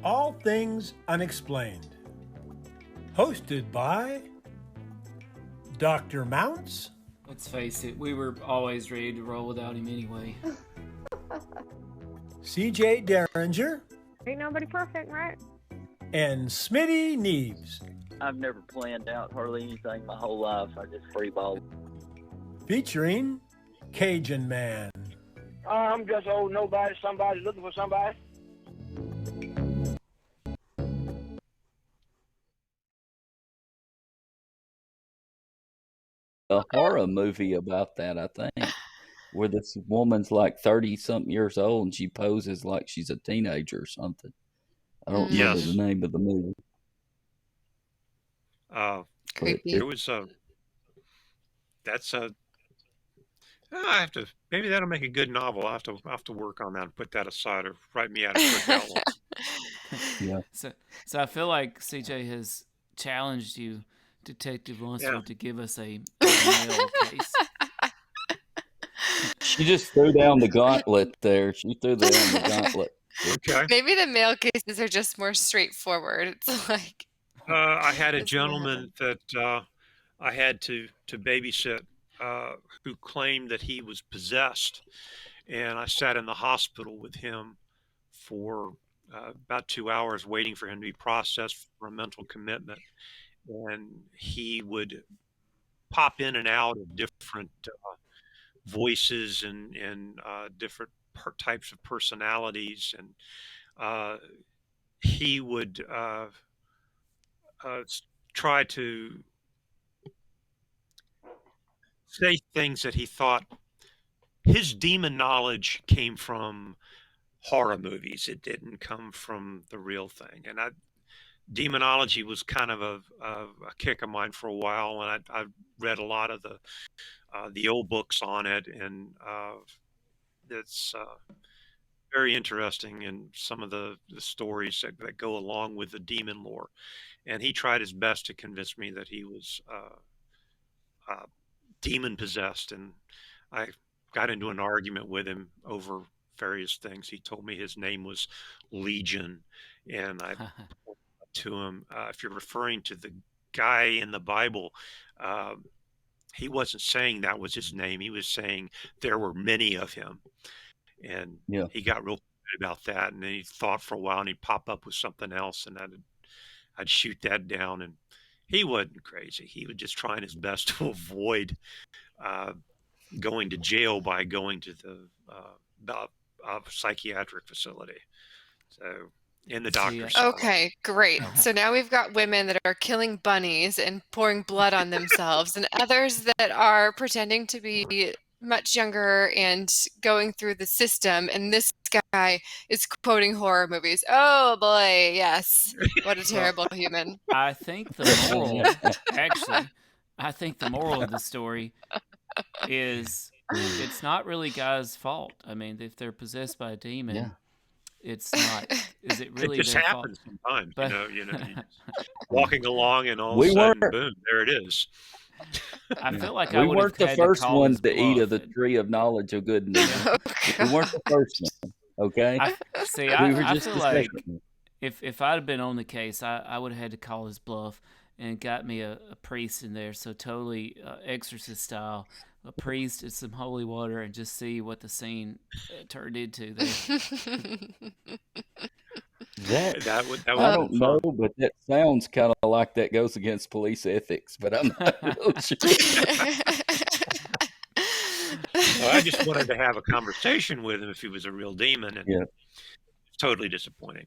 All Things Unexplained. Hosted by Dr. Mounts. Let's face it, we were always ready to roll without him anyway. CJ Derringer. Ain't nobody perfect, right? And Smitty Neves. I've never planned out hardly anything my whole life. I just freeball. Featuring Cajun Man. I'm just old nobody, somebody looking for somebody. A horror movie about that, I think, where this woman's like 30-something years old and she poses like she's a teenager or something. I don't remember the name of the movie. Creepy. There was I have to, maybe that'll make a good novel. I'll have to work on that and put that aside or write me out a quick outline. Yeah. So I feel like CJ has challenged you, Detective Lunsford, to give us a male case. She just threw down the gauntlet there. She threw down the gauntlet. Okay. Maybe the male cases are just more straightforward. It's like I had a gentleman that I had to babysit who claimed that he was possessed, and I sat in the hospital with him for about 2 hours waiting for him to be processed for a mental commitment. And he would pop in and out of different voices and different types of personalities, and he would try to say things that he thought his demon knowledge came from horror movies. It didn't come from the real thing. And demonology was kind of a kick of mine for a while, and I read a lot of the old books on it, and it's very interesting in some of the stories that go along with the demon lore. And he tried his best to convince me that he was demon possessed, and I got into an argument with him over various things. He told me his name was Legion, and I to him, if you're referring to the guy in the Bible, he wasn't saying that was his name. He was saying there were many of him, and he got real about that. And then he thought for a while, and he'd pop up with something else, and I'd shoot that down. And he wasn't crazy. He was just trying his best to avoid going to jail by going to the psychiatric facility. So. In the doctor's okay, great. So now we've got women that are killing bunnies and pouring blood on themselves, and others that are pretending to be much younger and going through the system. And this guy is quoting horror movies. Oh boy, yes. What a terrible human. I think the moral of the story is it's not really guys' fault. I mean, if they're possessed by a demon, it's not. Is it really? It just their happens fault? sometimes. But, You're walking along, and all of a sudden, boom, there it is. I feel like we weren't the first ones to eat of the tree of knowledge of good and evil. We weren't the first one. Okay. I just feel like if I'd have been on the case, I would have had to call his bluff and got me a priest in there, so totally exorcist style. A priest and some holy water, and just see what the scene turned into there. I don't know, but that sounds kind of like that goes against police ethics, but I'm not real sure. Well, I just wanted to have a conversation with him if he was a real demon, and it's totally disappointing.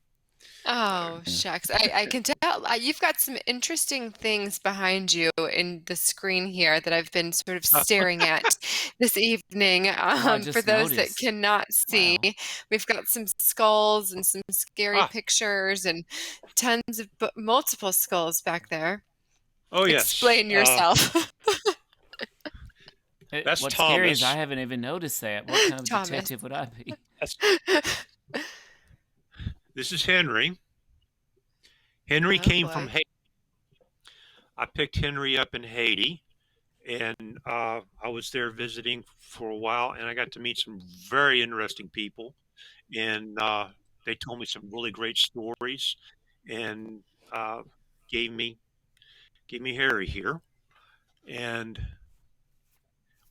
Oh, shucks. I can tell you've got some interesting things behind you in the screen here that I've been sort of staring at this evening. For those that cannot see, we've got some skulls and some scary pictures and tons of multiple skulls back there. Oh, yes. Explain yourself. That's What's Thomas. scary is I haven't even noticed that. What kind of detective would I be? This is Henry. Henry came from Haiti. I picked Henry up in Haiti, and I was there visiting for a while, and I got to meet some very interesting people. And they told me some really great stories, and gave me Harry here, and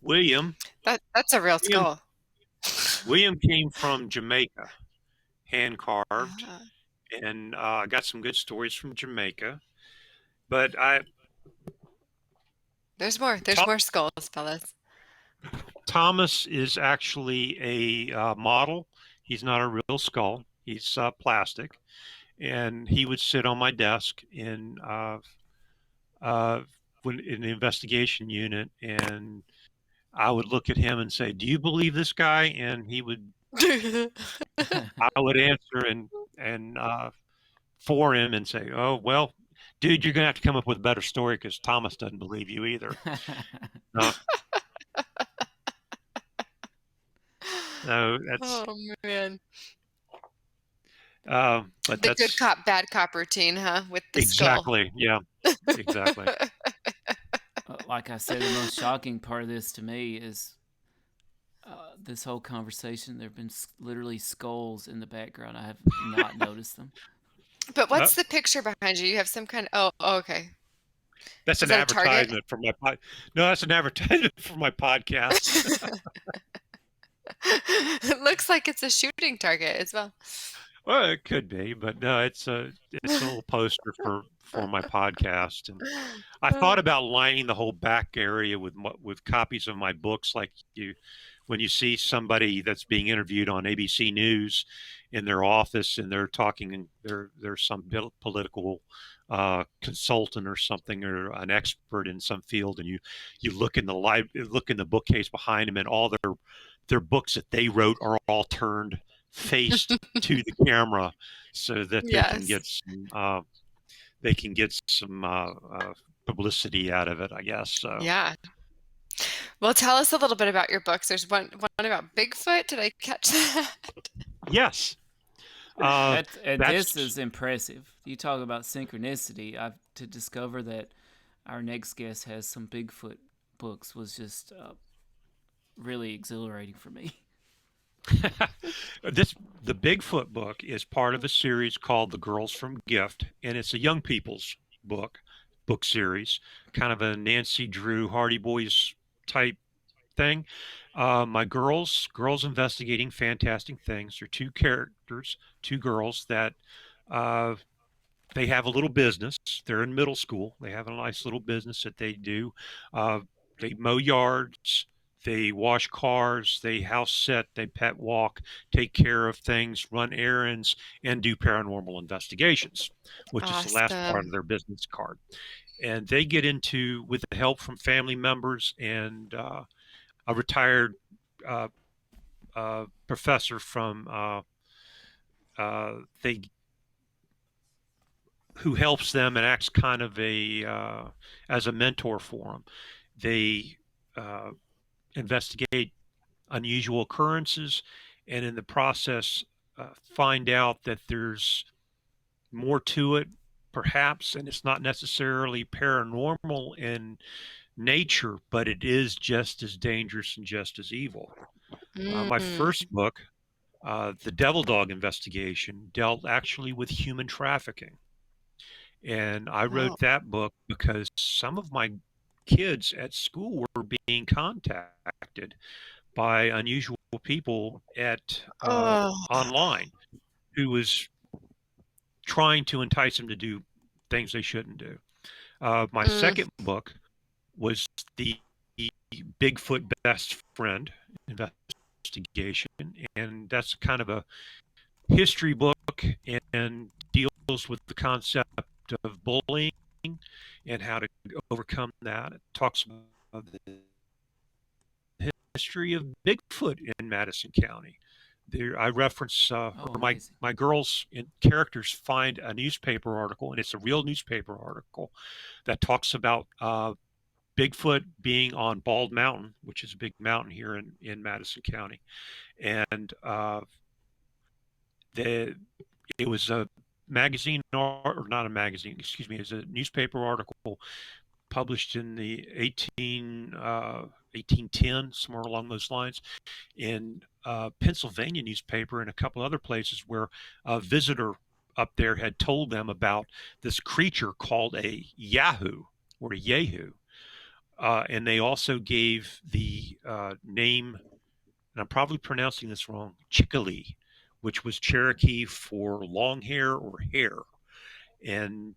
William. That's a real William skull. William came from Jamaica, hand carved, Ah, and I got some good stories from Jamaica. But there's more. There's Tho- more skulls, fellas. Thomas is actually a model. He's not a real skull. He's plastic, and he would sit on my desk uh, in the investigation unit, and I would look at him and say, "Do you believe this guy?" And I would answer and for him and say, "Oh well, dude, you're gonna have to come up with a better story because Thomas doesn't believe you either." No, no, that's Oh man. but The good that's cop, bad cop routine, huh? With the skull. exactly, yeah, exactly. Like I said, the most shocking part of this to me is this whole conversation. There have been literally skulls in the background. I have not noticed them. But what's the picture behind you? You have some kind of, oh, okay. That's Is an that a target? advertisement for my No, that's an advertisement for my podcast. It looks like it's a shooting target as well. Well, it could be, but no, it's a little poster for my podcast, and I thought about lining the whole back area with copies of my books, like when you see somebody that's being interviewed on ABC News in their office and they're talking, and there's some political consultant or something, or an expert in some field, and you look in the bookcase behind them, and all their books that they wrote are all turned faced to the camera so that Yes. they can get some publicity out of it, I guess. So Yeah. Well, tell us a little bit about your books. There's one about Bigfoot. Did I catch that? yes, This is impressive. You talk about synchronicity. To discover that our next guest has some Bigfoot books was just really exhilarating for me. the Bigfoot book is part of a series called The Girls from G.I.F.T, and it's a young people's book series, kind of a Nancy Drew Hardy Boys type thing. My girls investigating fantastic things. They're two characters, two girls that uh, they have a little business. They're in middle school. They have a nice little business that they do. Uh, they mow yards. They wash cars. They house sit. They pet walk. Take care of things. Run errands and do paranormal investigations, which is the last part Awesome. of their business card. And they get into, with the help from family members and a retired uh, professor from they who helps them and acts kind of as a mentor for them. They uh, investigate unusual occurrences, and in the process, find out that there's more to it, perhaps, and it's not necessarily paranormal in nature, but it is just as dangerous and just as evil. My Mm. first book, The Devil Dog Investigation, dealt actually with human trafficking. And I Oh. wrote that book because some of my kids at school were being contacted by unusual people at Oh. online who was trying to entice them to do things they shouldn't do. My Mm. second book was the Bigfoot Best Friend investigation, and that's kind of a history book and deals with the concept of bullying and how to overcome that. It talks about the history of Bigfoot in Madison County. There, I reference, Oh, or amazing. my girls and characters find a newspaper article, and it's a real newspaper article that talks about Bigfoot being on Bald Mountain, which is a big mountain here in Madison County, and the it was a magazine, or not a magazine, excuse me, it was a newspaper article published in the 1810, somewhere along those lines, in Pennsylvania newspaper and a couple other places where a visitor up there had told them about this creature called a Yahoo or a Yahoo. And they also gave the name, and I'm probably pronouncing this wrong, Chickalee, which was Cherokee for long hair or hair. And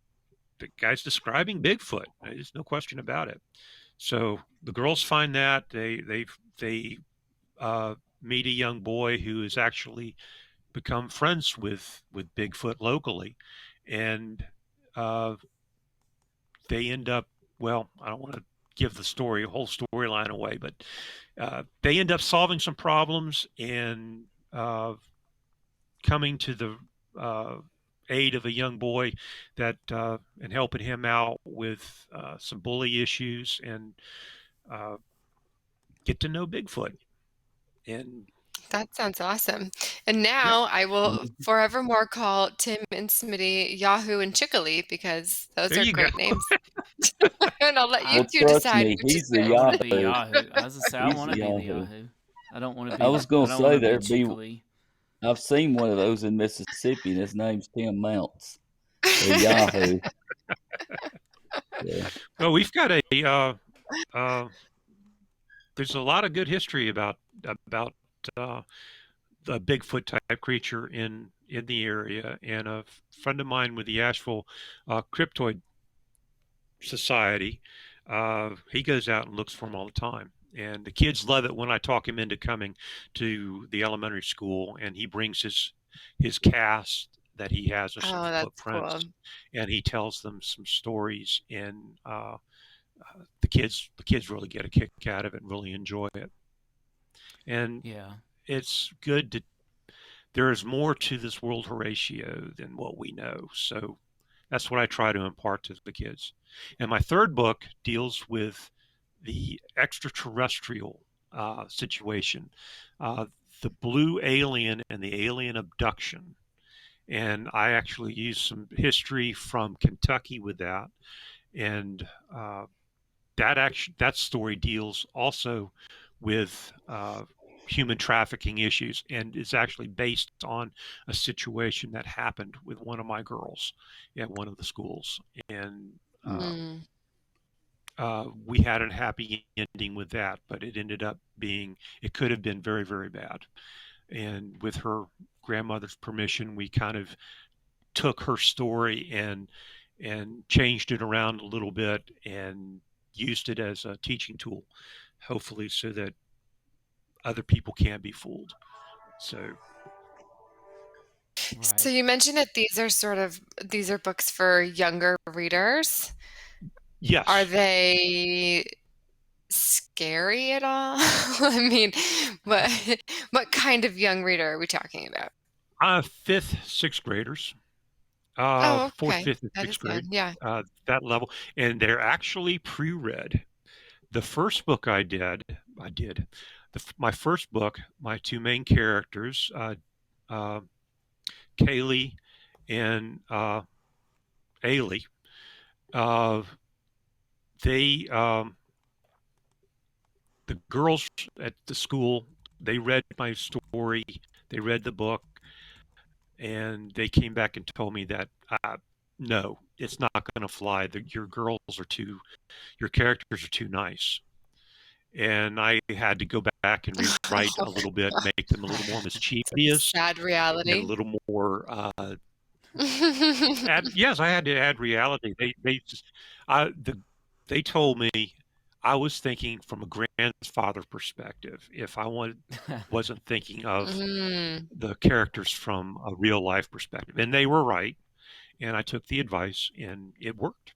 the guy's describing Bigfoot. There's no question about it. So the girls find that they meet a young boy who has actually become friends with Bigfoot locally, and they end up. Well, I don't want to give the whole storyline away, but they end up solving some problems and coming to the aid of a young boy that and helping him out with some bully issues and get to know Bigfoot. And that sounds awesome. And now I will forevermore call Tim and Smitty Yahoo and Chickalee because those there are you great go. names. And I'll let you Well, two trust decide me, which he's is the I want to be Yahoo. Yahoo. I was gonna say I He's want the to be the Yahoo. Yahoo. I don't want to be. I was gonna don't say want to be there'd be. Chickalee. I've seen one of those in Mississippi, and his name's Tim Mounts. The Yahoo. Yeah. Well, we've got a there's a lot of good history about the Bigfoot type creature in the area, and a friend of mine with the Asheville Cryptoid Society, he goes out and looks for them all the time. And the kids love it when I talk him into coming to the elementary school, and he brings his cast that he has of some Oh, that's footprints, cool. and he tells them some stories, and the kids really get a kick out of it and really enjoy it. And Yeah. it's good to. There is more to this world, Horatio, than what we know. So that's what I try to impart to the kids. And my third book deals with the extraterrestrial situation, the blue alien and the alien abduction. And I actually use some history from Kentucky with that. And that story deals also with human trafficking issues, and is actually based on a situation that happened with one of my girls at one of the schools. And we had a happy ending with that, but it ended up it could have been very, very bad. And with her grandmother's permission, we kind of took her story and changed it around a little bit and used it as a teaching tool, hopefully, so that other people can't be fooled. So So you mentioned that these are books for younger readers. yes. Are they scary at all? I mean, what kind of young reader are we talking about? Fifth, sixth graders. Oh, Fourth, okay. fifth, and That sixth is good. grade. Yeah. That level, and they're actually pre-read. The first book I did. My first book, my two main characters, Kaylee and Ailey, they the girls at the school, they read my story, they read the book, and they came back and told me that no, it's not going to fly. Your characters are too nice. And I had to go back and rewrite a little bit, make them a little more mischievous, Sad and a reality. little more. Yes, I had to add reality. They told me I was thinking from a grandfather perspective. If I wasn't thinking of the characters from a real life perspective, and they were right. And I took the advice, and it worked.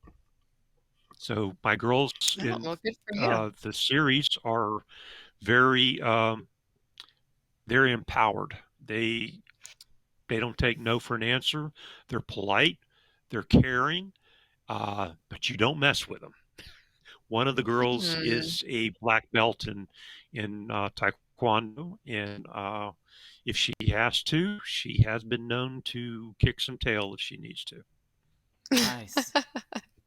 So my girls in Well, good for you. the series are very they're empowered. They don't take no for an answer. They're polite. They're caring, but you don't mess with them. One of the girls is a black belt in taekwondo, and if she has to, she has been known to kick some tail if she needs to. Nice.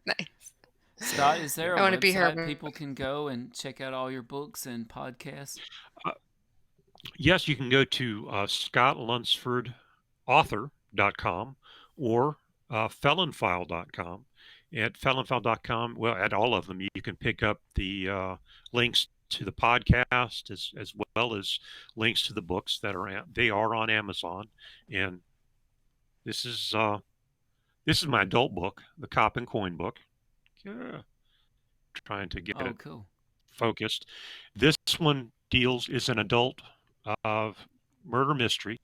Nice. Scott, is there a I want to be her. website people can go and check out all your books and podcasts? Yes, you can go to scottlunsfordauthor.com or felonfile.com. At felonfile.com, well, at all of them, you can pick up the links to the podcast as well as links to the books that they are on Amazon. And this is my adult book, the Cop and Coin book. Trying to get it cool. focused. This one is an adult murder mystery,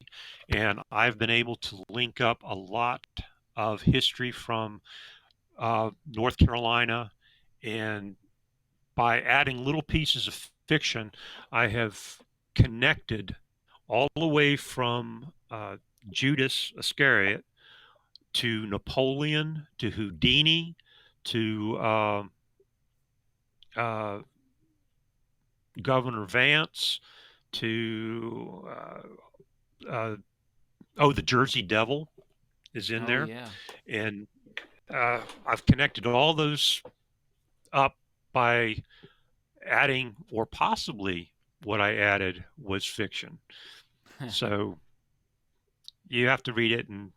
and I've been able to link up a lot of history from North Carolina, and by adding little pieces of fiction, I have connected all the way from Judas Iscariot to Napoleon to Houdini to Governor Vance to the Jersey Devil is in there. Yeah. And I've connected all those up by adding, or possibly what I added was fiction. So you have to read it and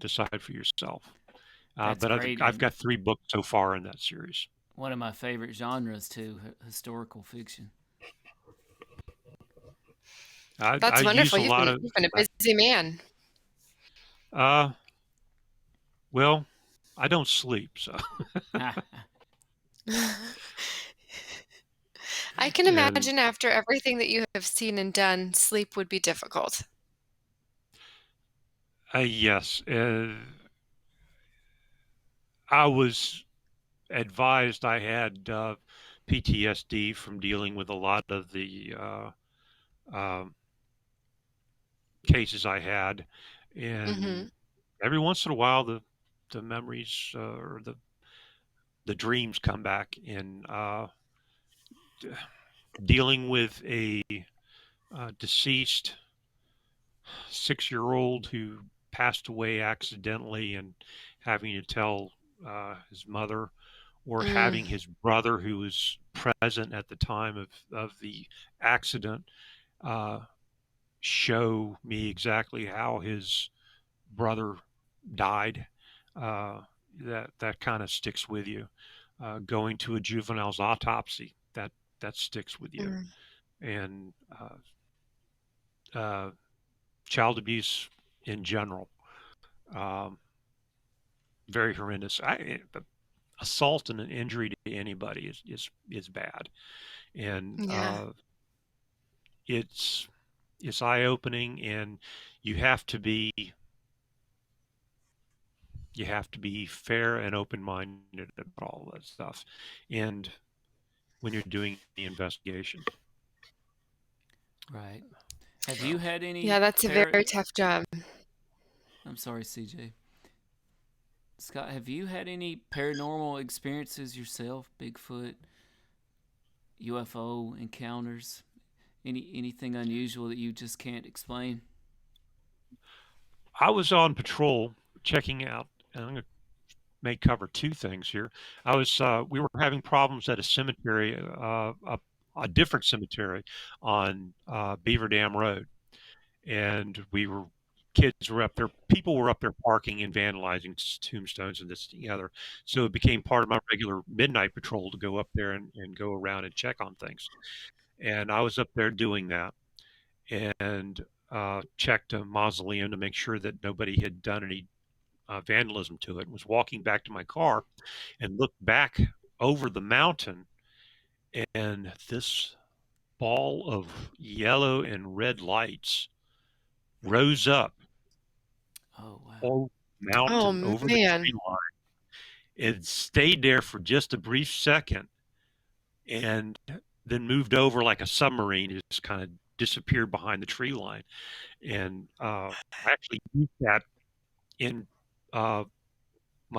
decide for yourself. But great. I've got 3 books so far in that series. One of my favorite genres too, historical fiction. That's wonderful. You've been a busy man. Well, I don't sleep, so. I can imagine after everything that you have seen and done, sleep would be difficult. Yes. I was advised I had PTSD from dealing with a lot of the cases I had, and every once in a while the memories or the dreams come back. And dealing with a deceased 6-year-old who passed away accidentally, and having to tell his mother, or having his brother who was present at the time of the accident show me exactly how his brother died. That kind of sticks with you. Going to a juvenile's autopsy, that sticks with you. And child abuse in general, very horrendous. Assault and an injury to anybody is bad, and it's eye-opening, and you have to be fair and open-minded about all that stuff, and when you're doing the investigation. Right. Have you had any? Yeah, that's a very tough job. I'm sorry, CJ. Scott, have you had any paranormal experiences yourself? Bigfoot, UFO encounters? Anything unusual that you just can't explain? I was on patrol checking out, and I'm going to may cover 2 things here. We were having problems at a cemetery, a different cemetery on Beaver Dam Road, and kids were up there, people were up there parking and vandalizing tombstones and this and the other. So it became part of my regular midnight patrol to go up there and go around and check on things. And I was up there doing that, and checked a mausoleum to make sure that nobody had done any vandalism to it. Was walking back to my car and looked back over the mountain, and this ball of yellow and red lights rose up. Oh, wow. Whole mountain over the tree line. It stayed there for just a brief second, and then moved over like a submarine. It just kind of disappeared behind the tree line. And I actually used that in my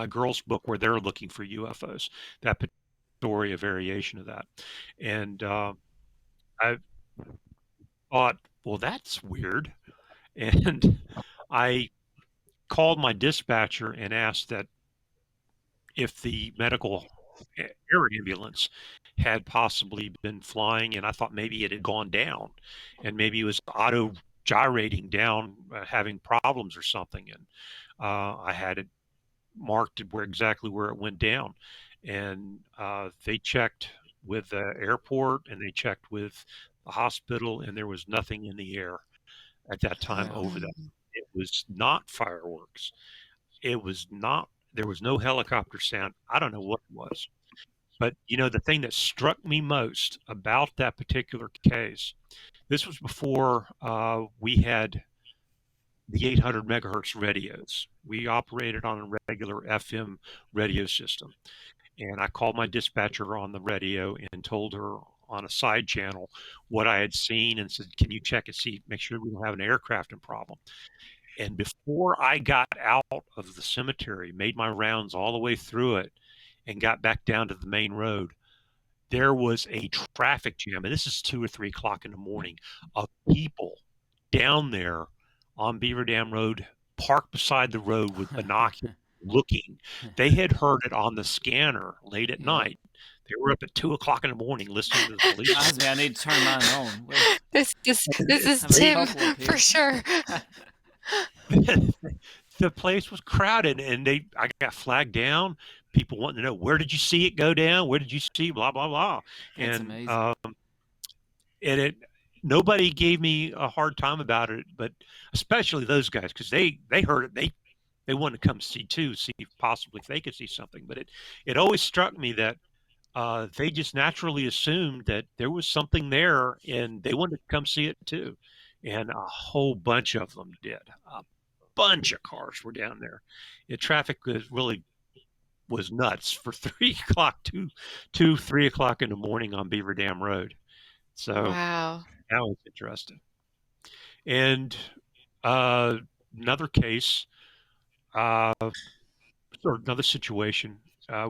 girls' book where they're looking for UFOs. That story, a variation of that. And I thought, well, that's weird. And I called my dispatcher and asked that if the medical air ambulance had possibly been flying, and I thought maybe it had gone down, and maybe it was auto gyrating down, having problems or something. And I had it marked exactly where it went down, and they checked with the airport and they checked with the hospital, and there was nothing in the air at that time Wow. over that. It was not fireworks. It was not. There was no helicopter sound. I don't know what it was. But the thing that struck me most about that particular case, this was before we had the 800 megahertz radios. We operated on a regular FM radio system. And I called my dispatcher on the radio and told her on a side channel what I had seen and said, can you check and see, make sure we don't have an aircraft problem. And before I got out of the cemetery, made my rounds all the way through it and got back down to the main road, there was a traffic jam, and this is 2 or 3 o'clock in the morning, of people down there on Beaver Dam Road, parked beside the road with binoculars looking. They had heard it on the scanner late at night. They were up at 2 o'clock in the morning listening to the police. Reminds me, I need to turn mine on. Wait. This is Tim for sure. The place was crowded, and I got flagged down. People wanting to know, where did you see it go down? Where did you see blah blah blah? That's and amazing. Nobody gave me a hard time about it, but especially those guys, because they heard it. They wanted to come see possibly if they could see something. But it always struck me that they just naturally assumed that there was something there, and they wanted to come see it too. And a whole bunch of them did. A bunch of cars were down there. Traffic was nuts for 3 o'clock, 3 o'clock in the morning on Beaver Dam Road. So wow, that was interesting. And another case, or another situation.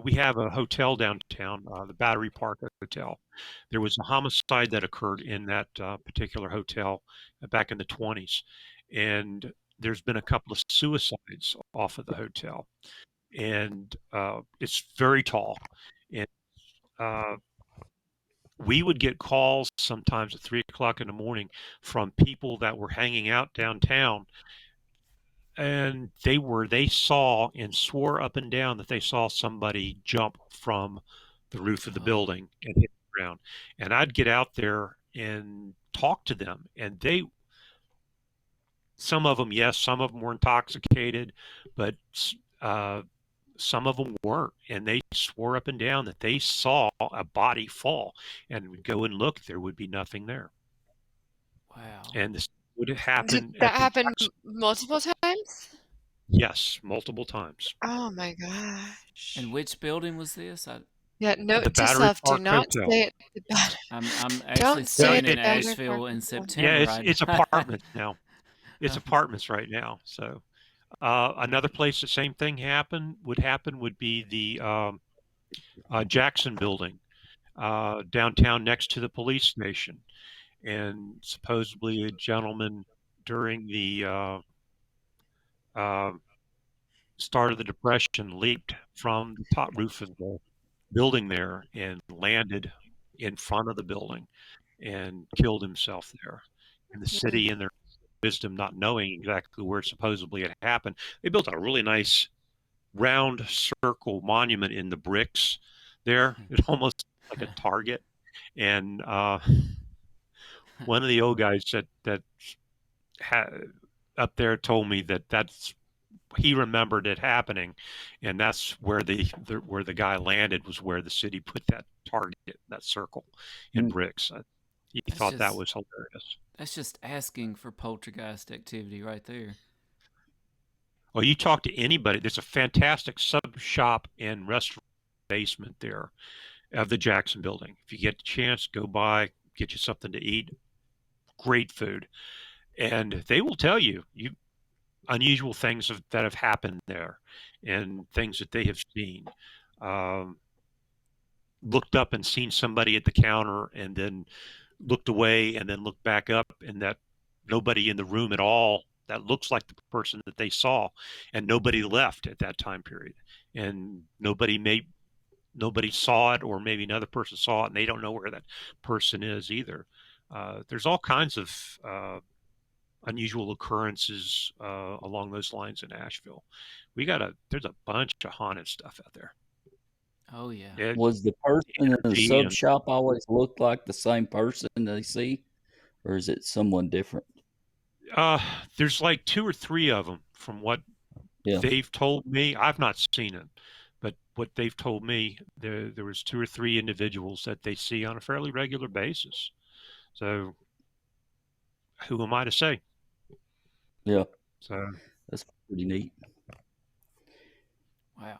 We have a hotel downtown, the Battery Park Hotel. There was a homicide that occurred in that particular hotel back in the 20s. And there's been a couple of suicides off of the hotel. And it's very tall. And we would get calls sometimes at 3 o'clock in the morning from people that were hanging out downtown. And they saw and swore up and down that they saw somebody jump from the roof of the building and hit the ground. And I'd get out there and talk to them, and some of them, yes, some of them were intoxicated, but some of them weren't, and they swore up and down that they saw a body fall, and would go and look, there would be nothing there. Wow. And this would have happened. Did that happen multiple times? Yes, multiple times. Oh my gosh. And which building was this? Note to self, do not stay at the Battery. I'm actually staying in Asheville in September. Yeah, it's apartments now. It's apartments right now. So another place the same thing would be the Jackson building downtown next to the police station. And supposedly a gentleman during the start of the Depression leaped from the top roof of the building there and landed in front of the building and killed himself there. And the city, in their wisdom, not knowing exactly where supposedly it happened, they built a really nice round circle monument in the bricks there. It's almost like a target. And one of the old guys that up there told me that's he remembered it happening, and that's where the guy landed, was where the city put that target, that circle in bricks. He thought that was hilarious. That's just asking for poltergeist activity right there. Well, you talk to anybody. There's a fantastic sub shop and restaurant basement there of the Jackson building. If you get the chance, go by, get you something to eat. Great food. And they will tell you unusual things that have happened there, and things that they have seen. Looked up and seen somebody at the counter, and then looked away, and then looked back up, and that nobody in the room at all that looks like the person that they saw, and nobody left at that time period, and nobody nobody saw it, or maybe another person saw it and they don't know where that person is either. There's all kinds of unusual occurrences along those lines in Asheville. There's a bunch of haunted stuff out there. Oh yeah. Was the person in the Energy sub and- shop always looked like the same person they see, or is it someone different? There's like 2 or 3 of them from what Yeah. they've told me. I've not seen it, but what they've told me, there was 2 or 3 individuals that they see on a fairly regular basis. So who am I to say? Yeah. So That's pretty neat. Wow.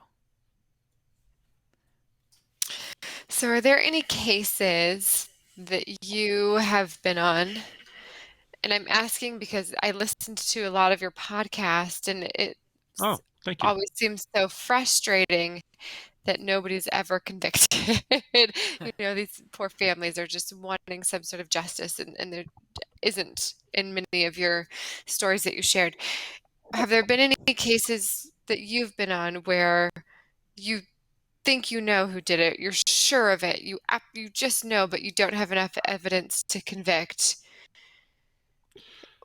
So are there any cases that you have been on? And I'm asking because I listened to a lot of your podcast, and it thank you. always seems so frustrating that nobody's ever convicted. These poor families are just wanting some sort of justice, and there isn't in many of your stories that you shared. Have there been any cases that you've been on where you think you know who did it, you're sure of it, you just know, but you don't have enough evidence to convict?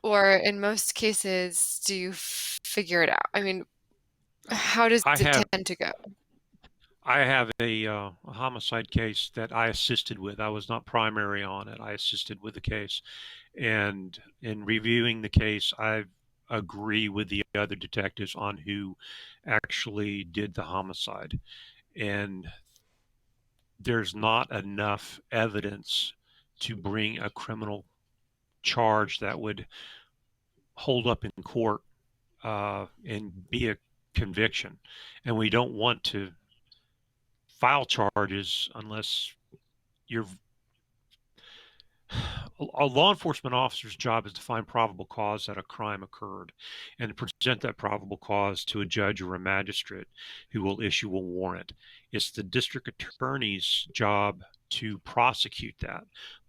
Or in most cases, do you figure it out? I mean, how does it tend to go? I have a homicide case that I assisted with. I was not primary on it. I assisted with the case. And in reviewing the case, I agree with the other detectives on who actually did the homicide. And there's not enough evidence to bring a criminal charge that would hold up in court and be a conviction. And we don't want to file charges unless you're a law enforcement officer's job is to find probable cause that a crime occurred and to present that probable cause to a judge or a magistrate who will issue a warrant. It's the district attorney's job to prosecute that.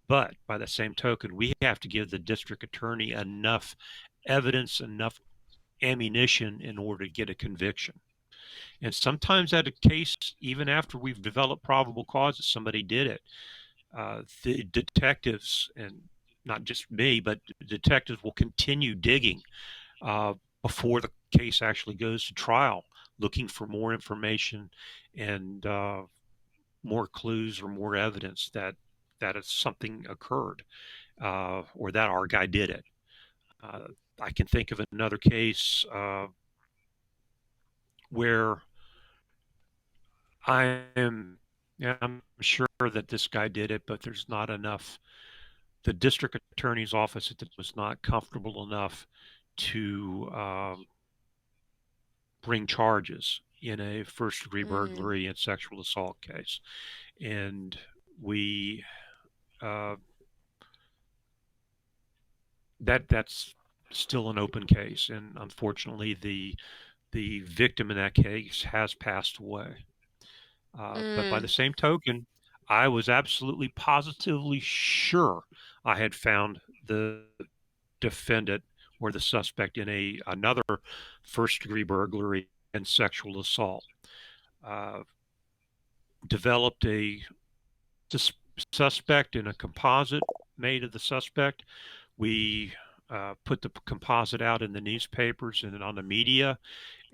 But by the same token, we have to give the district attorney enough evidence, enough ammunition in order to get a conviction. And sometimes at a case, even after we've developed probable cause that somebody did it, the detectives, and not just me, but detectives will continue digging before the case actually goes to trial, looking for more information and more clues or more evidence that something occurred or that our guy did it. I can think of another case where I'm sure that this guy did it, but there's not enough. The district attorney's office was not comfortable enough to bring charges in a first-degree burglary and sexual assault case, and we that's still an open case, and unfortunately, the victim in that case has passed away. But by the same token, I was absolutely positively sure I had found the defendant or the suspect in another first-degree burglary and sexual assault. Developed a suspect in a composite made of the suspect. We put the composite out in the newspapers and on the media,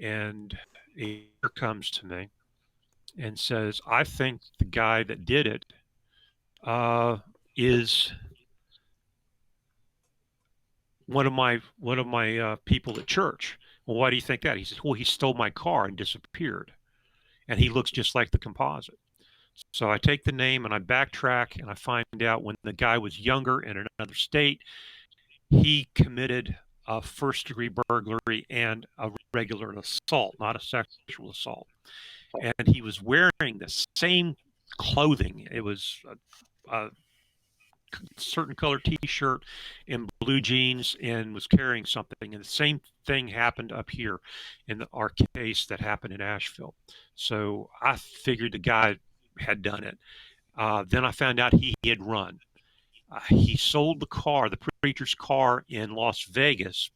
and a comes to me and says, I think the guy that did it is one of my people at church. Well, why do you think that? He says, well, he stole my car and disappeared, and he looks just like the composite. So I take the name and I backtrack, and I find out when the guy was younger in another state, he committed a first-degree burglary and a regular assault, not a sexual assault. And he was wearing the same clothing. It was a certain color T-shirt and blue jeans, and was carrying something. And the same thing happened up here in our case that happened in Asheville. So I figured the guy had done it. Then I found out he had run. He sold the preacher's car in Las Vegas,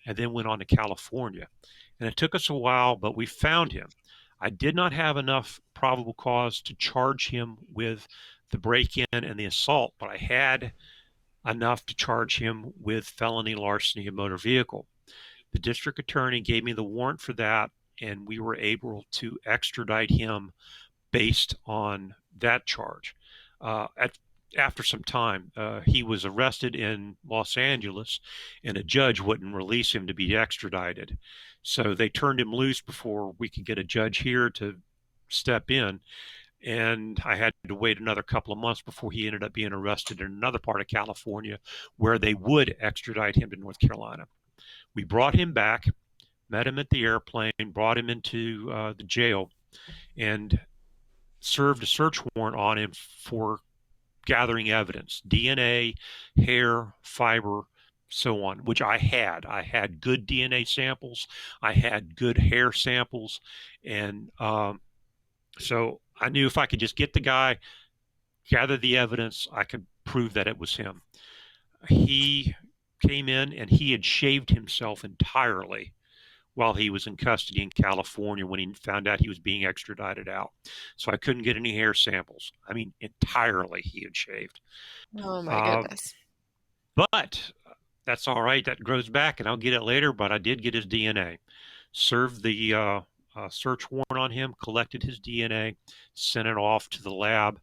and then went on to California. And it took us a while, but we found him. I did not have enough probable cause to charge him with the break-in and the assault, but I had enough to charge him with felony larceny of motor vehicle. The district attorney gave me the warrant for that, and we were able to extradite him based on that charge. After some time, he was arrested in Los Angeles, and a judge wouldn't release him to be extradited. So they turned him loose before we could get a judge here to step in. And I had to wait another couple of months before he ended up being arrested in another part of California where they would extradite him to North Carolina. We brought him back, met him at the airplane, brought him into the jail, and served a search warrant on him for gathering evidence, DNA, hair, fiber, so on, which I had. I had good DNA samples. I had good hair samples. And so I knew if I could just get the guy, gather the evidence, I could prove that it was him. He came in and he had shaved himself entirely while he was in custody in California when he found out he was being extradited out. So I couldn't get any hair samples. I mean, entirely he had shaved. Oh, my goodness. But that's all right. That grows back, and I'll get it later, but I did get his DNA. Served the search warrant on him, collected his DNA, sent it off to the lab,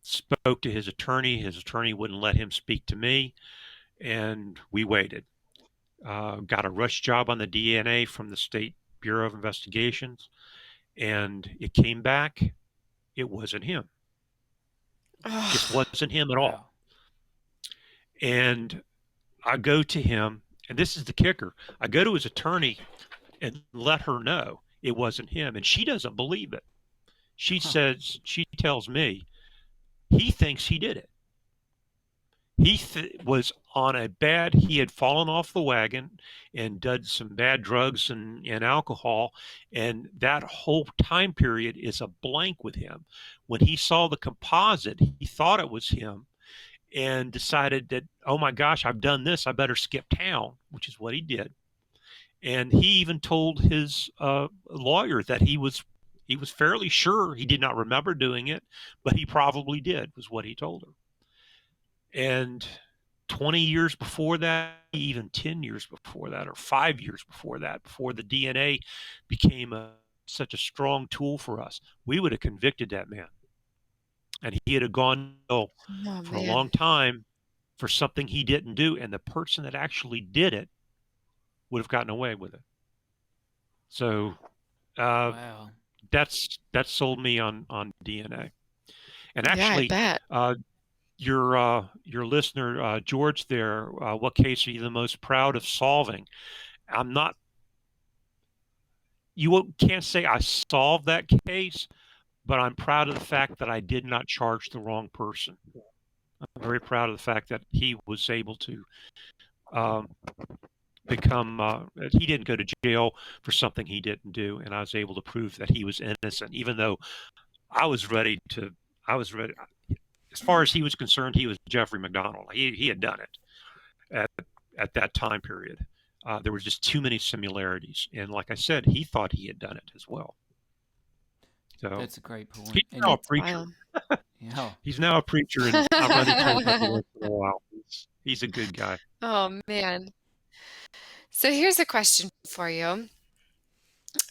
spoke to his attorney. His attorney wouldn't let him speak to me, and we waited. Got a rush job on the DNA from the State Bureau of Investigations, and it came back. It wasn't him. Just wasn't him at all. And I go to him, and this is the kicker. I go to his attorney and let her know it wasn't him, and she doesn't believe it. She says, she tells me, he thinks he did it. He was on he had fallen off the wagon and done some bad drugs and alcohol. And that whole time period is a blank with him. When he saw the composite, he thought it was him and decided that, oh my gosh, I've done this. I better skip town, which is what he did. And he even told his lawyer that he was fairly sure he did not remember doing it, but he probably did, was what he told her. And 20 years before that, even 10 years before that, or 5 years before that, before the DNA became such a strong tool for us, we would have convicted that man. And he had gone for a long time for something he didn't do. And the person that actually did it would have gotten away with it. So wow. That sold me on DNA. And actually, yeah, I bet. Your listener, George there, what case are you the most proud of solving? You can't say I solved that case, but I'm proud of the fact that I did not charge the wrong person. I'm very proud of the fact that he was able to he didn't go to jail for something he didn't do, and I was able to prove that he was innocent, even though I was ready. As far as he was concerned, he was Jeffrey McDonald. He had done it at that time period. There was just too many similarities, and like I said, he thought he had done it as well. So that's a great point. He's now a preacher. Yeah. He's now a preacher, and I run into him once in a while. He's a good guy. Oh, man. So here's a question for you.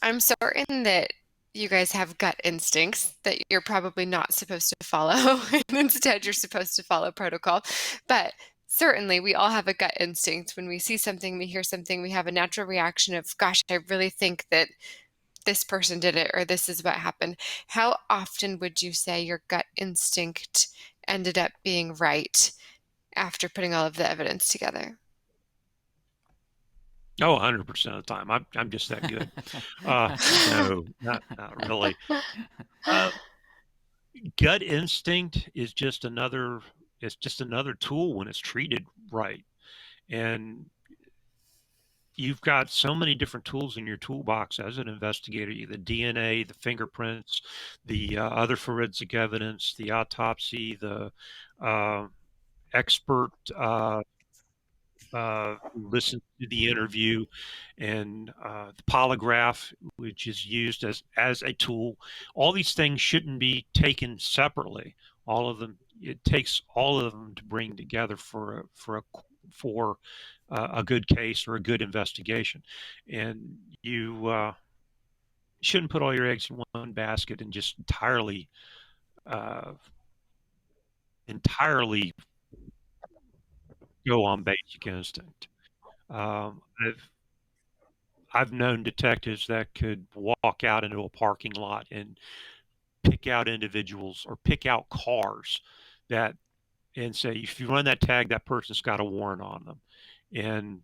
I'm certain that you guys have gut instincts that you're probably not supposed to follow, and instead you're supposed to follow protocol. But certainly we all have a gut instinct. When we see something, we hear something, we have a natural reaction of, gosh, I really think that this person did it, or this is what happened. How often would you say your gut instinct ended up being right after putting all of the evidence together? Oh, 100% of the time. I'm just that good. No, not really. Gut instinct is just another tool when it's treated right. And you've got so many different tools in your toolbox as an investigator: the DNA, the fingerprints, the other forensic evidence, the autopsy, the expert listens to the interview, and the polygraph, which is used as a tool. All these things shouldn't be taken separately. All of them, it takes all of them to bring together for a good case or a good investigation. And you shouldn't put all your eggs in one basket and just entirely go on basic instinct. Um, I've I've known detectives that could walk out into a parking lot and pick out individuals or pick out cars that and say, if you run that tag, that person's got a warrant on them. And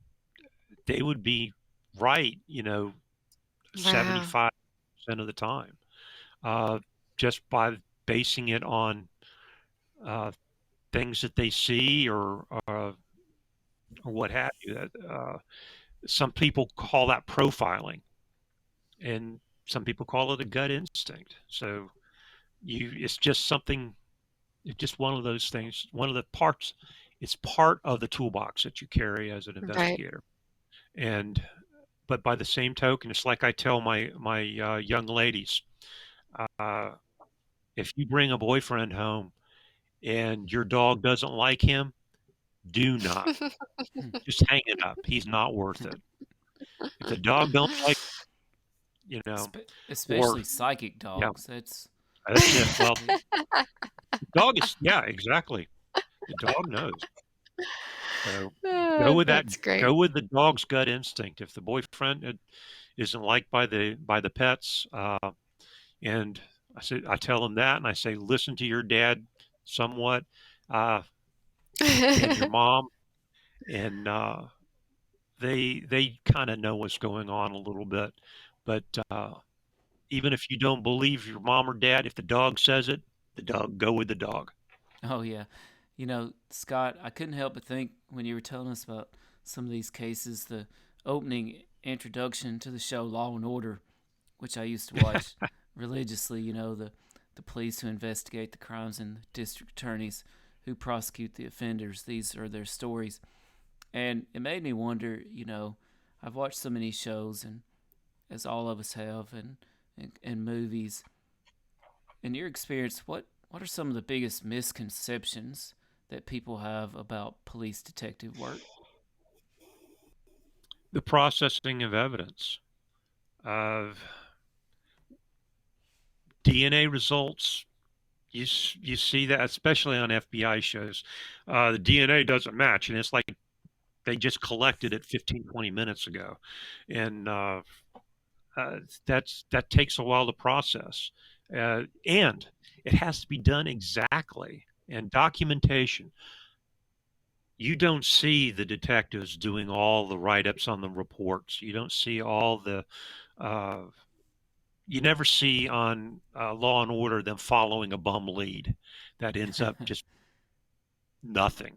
they would be right, Wow. 75% of the time, just by basing it on things that they see or what have you. Some people call that profiling, and some people call it a gut instinct. So it's just something. It's just one of those things. One of the parts. It's part of the toolbox that you carry as an Right. investigator. But by the same token, it's like I tell my young ladies, if you bring a boyfriend home and your dog doesn't like him, do not just hang it up. He's not worth it. If the dog don't like, or Especially psychic yeah, dogs. that's it. Well, the dog is exactly. The dog knows. So go with that. That's great. Go with the dog's gut instinct. If the boyfriend isn't liked by the pets, and I tell them that, and I say, listen to your dad somewhat, and your mom, and they kind of know what's going on a little bit. But even if you don't believe your mom or dad, if the dog says it, the dog, go with the dog. Oh yeah, Scott, I couldn't help but think when you were telling us about some of these cases, the opening introduction to the show Law and Order, which I used to watch religiously. The police who investigate the crimes and the district attorneys who prosecute the offenders. These are their stories, and it made me wonder. I've watched so many shows, and as all of us have, and movies. In your experience, what are some of the biggest misconceptions that people have about police detective work? The processing of evidence, DNA results. You see that, especially on FBI shows. The DNA doesn't match, and it's like they just collected it 15, 20 minutes ago. And that takes a while to process. And it has to be done exactly. And documentation. You don't see the detectives doing all the write-ups on the reports. You don't see all the you never see on Law and Order them following a bum lead that ends up just nothing.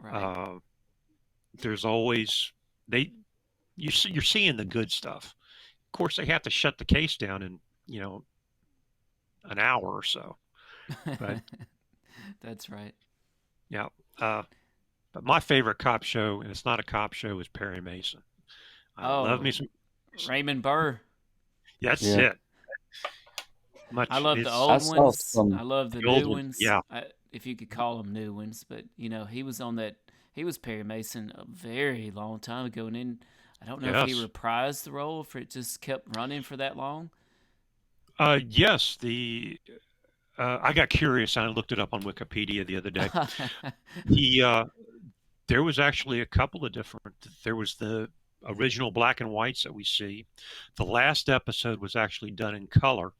Right. There's always you're seeing the good stuff. Of course, they have to shut the case down in an hour or so. But that's right. Yeah. But my favorite cop show, and it's not a cop show, is Perry Mason. I love me some Raymond Burr. That's it. I love the old ones. I love the new ones. Yeah. If you could call them new ones, but he was on that. He was Perry Mason a very long time ago, and then I don't know if he reprised the role, if it just kept running for that long. Yes. I got curious and I looked it up on Wikipedia the other day. There was actually a couple of different. There was the original black and whites that we see. The last episode was actually done in color.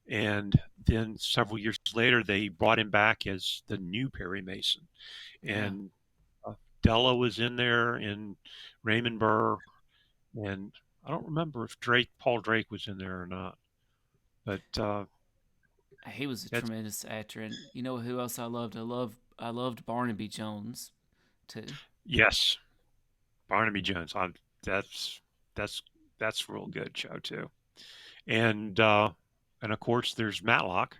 And then several years later, they brought him back as the new Perry Mason. And Della was in there, and Raymond Burr. And I don't remember if Paul Drake was in there or not. But he was a tremendous actor. And you know who else I loved? I loved Barnaby Jones, too. Yes. Barnaby Jones. That's a real good show, too. And of course, there's Matlock.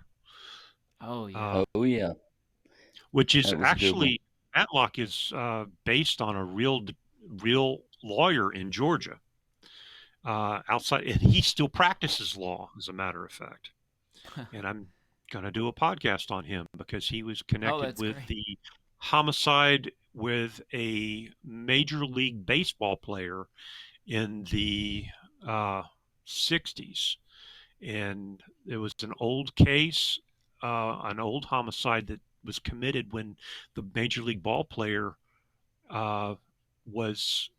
Oh yeah. Yeah. Which is actually Matlock is based on a real real lawyer in Georgia. Outside, and he still practices law, as a matter of fact. And I'm going to do a podcast on him because he was connected with great. the homicide with a Major League Baseball player in the 60s. And it was an old case, an old homicide that was committed when the Major League ball player was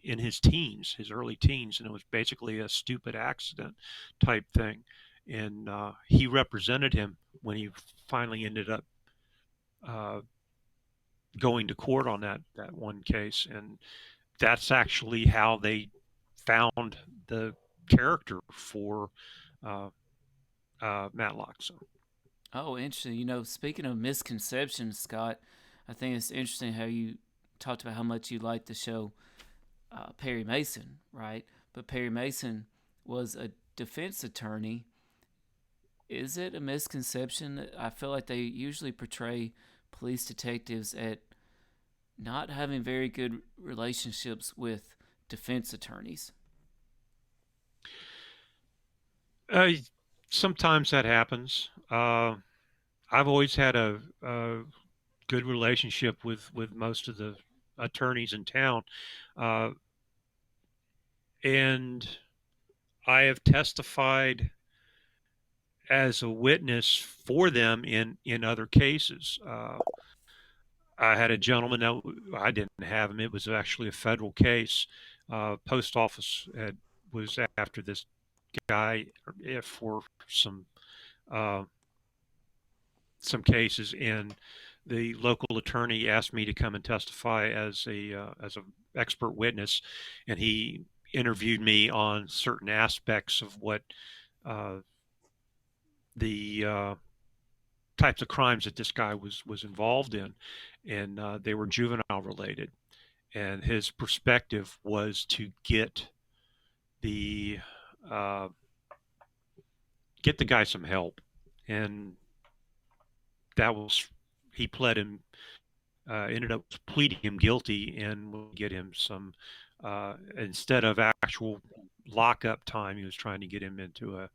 in his teens, his early teens, and it was basically a stupid accident type thing. And he represented him when he finally ended up going to court on that one case. And that's actually how they found the character for Matlock. So. Oh, interesting. You know, speaking of misconceptions, Scott, I think it's interesting how you talked about how much you liked the show Perry Mason, right? But Perry Mason was a defense attorney. Is it a misconception? I feel like they usually portray police detectives at not having very good relationships with defense attorneys. Sometimes that happens. I've always had a good relationship with most of the attorneys in town, and I have testified as a witness for them in other cases. I had a gentleman that I didn't have him. It was actually a federal case. Post office was after this guy for uh, some cases, and the local attorney asked me to come and testify as a expert witness, and he interviewed me on certain aspects of what the types of crimes that this guy was involved in, and they were juvenile related. And his perspective was to get the uh, guy some help, and that was he pled him. Ended up pleading him guilty and will get him some instead of actual lockup time. He was trying to get him into a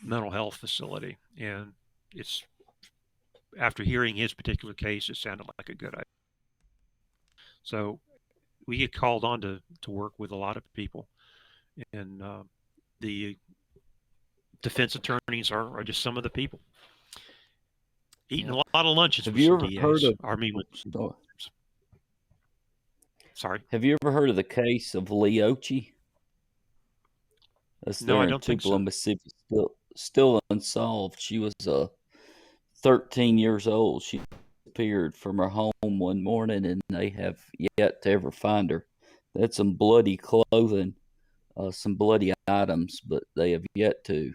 mental health facility, and it's after hearing his particular case, it sounded like a good idea. So we get called on to work with a lot of people, and the defense attorneys are just some of the people eating a lot of lunches Have with you some ever DAs. heard of? Sorry. Have you ever heard of the case of Leochi? That's No, I there in don't think Tupelo, so. Mississippi, still unsolved. She was 13 years old. She disappeared from her home one morning, and they have yet to ever find her. They had some bloody clothing, some bloody items, but they have yet to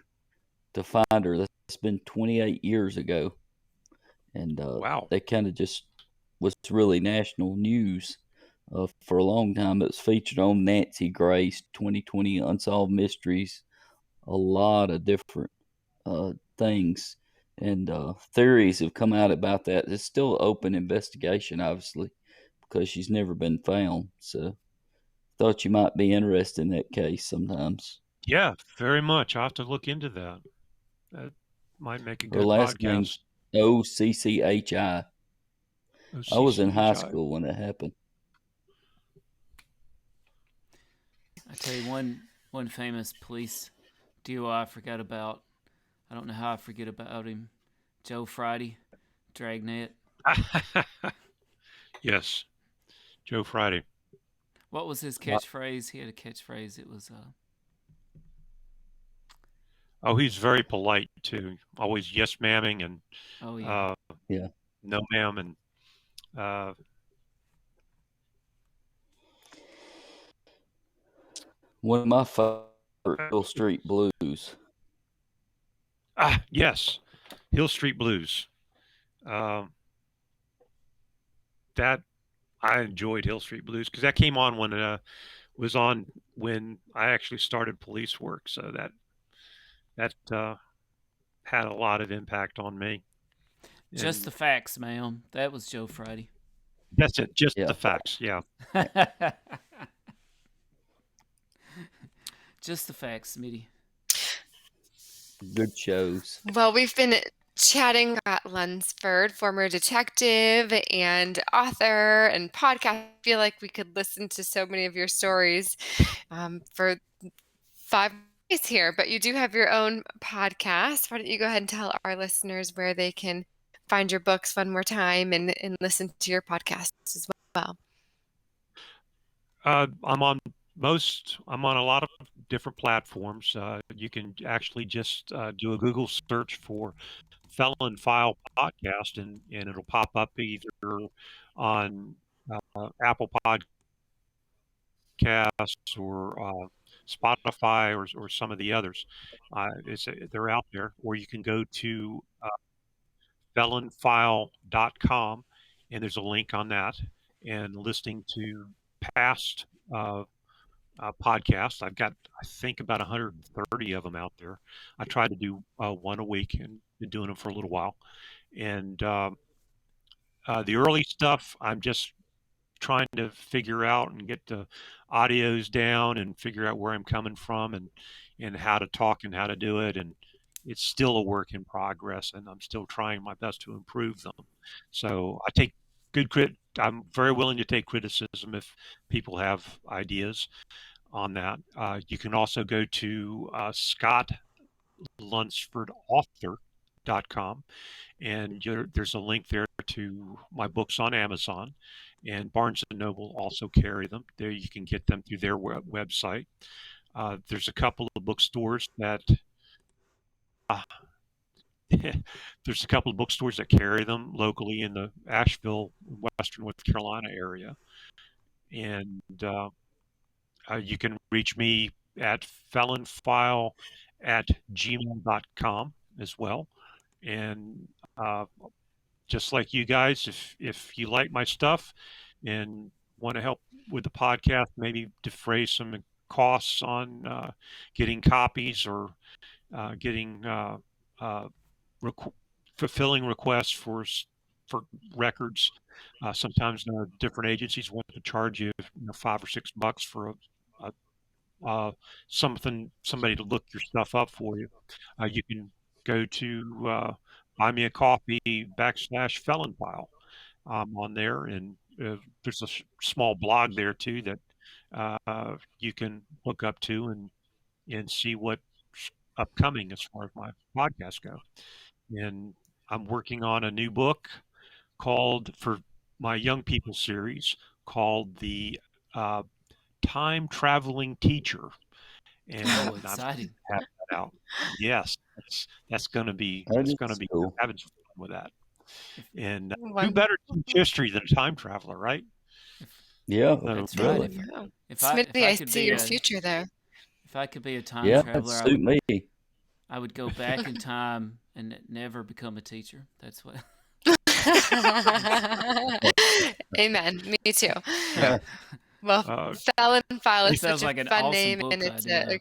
find her. That's been 28 years ago, and Wow. they kind of just was really national news. For a long time, it was featured on Nancy Grace 2020 Unsolved Mysteries. A lot of different things and theories have come out about that. It's still an open investigation, obviously, because she's never been found. So, thought you might be interested in that case sometimes. Yeah, very much. I'll have to look into that. That might make a Her good last name's podcast. OCCHI. I was in high school when it happened. I tell you, one famous police duo I forgot about. I don't know how I forget about him. Joe Friday, Dragnet. Yes, Joe Friday. What was his catchphrase? He had a catchphrase. It was Oh, he's very polite too. Always yes, ma'aming, and oh yeah, yeah, no, ma'am, and one of my favorite Hill Street Blues. Yes, Hill Street Blues. That I enjoyed Hill Street Blues because that came on when was on when I actually started police work. So that had a lot of impact on me. Just the facts, ma'am. That was Joe Friday. That's it. Just Yeah. the facts. Yeah. Just the facts, Smitty. Good shows. Well, we've been chatting about Lunsford, former detective and author and podcast. I feel like we could listen to so many of your stories for 5 days here, but you do have your own podcast. Why don't you go ahead and tell our listeners where they can find your books one more time and listen to your podcasts as well? I'm on a lot of different platforms. You can actually just do a Google search for Felon File podcast, and it'll pop up either on Apple Podcasts or Spotify or some of the others. They're out there, or you can go to felonfile.com, and there's a link on that, and listening to past podcasts. I've got, I think, about 130 of them out there. I try to do one a week, and been doing them for a little while. And the early stuff, I'm just trying to figure out and get the audios down and figure out where I'm coming from and how to talk and how to do it. And it's still a work in progress, and I'm still trying my best to improve them. So I take I'm very willing to take criticism if people have ideas on that. You can also go to scottlunsfordauthor.com, and there's a link there to my books on Amazon, and Barnes and Noble also carry them. There you can get them through their website. There's a couple of bookstores that there's a couple of bookstores that carry them locally in the Asheville, Western North Carolina area, and you can reach me at felonfile@gmail.com as well. And just like you guys, if you like my stuff and want to help with the podcast, maybe defray some costs on getting copies or getting fulfilling requests for records. Sometimes different agencies want to charge you, $5 or $6 for somebody to look your stuff up for you. You can go to buy me a coffee /Felon File on there, and there's a small blog there too that you can look up to and see what's upcoming as far as my podcast go. And I'm working on a new book for my young people series called the Time Traveling Teacher. And Oh, I'm exciting! have that out. Yes, that's going to be Cool. having some fun with that. And who One, better to teach history than a time traveler, right? Yeah, That's really. right. yeah. If Smithy, I could see be your a future there. if I could be a time Yeah, traveler, suit me. I would go back in time and never become a teacher. That's what. Amen. Me too. Yeah. Well, Felon File That is such sounds a like an fun awesome name, book and it's idea.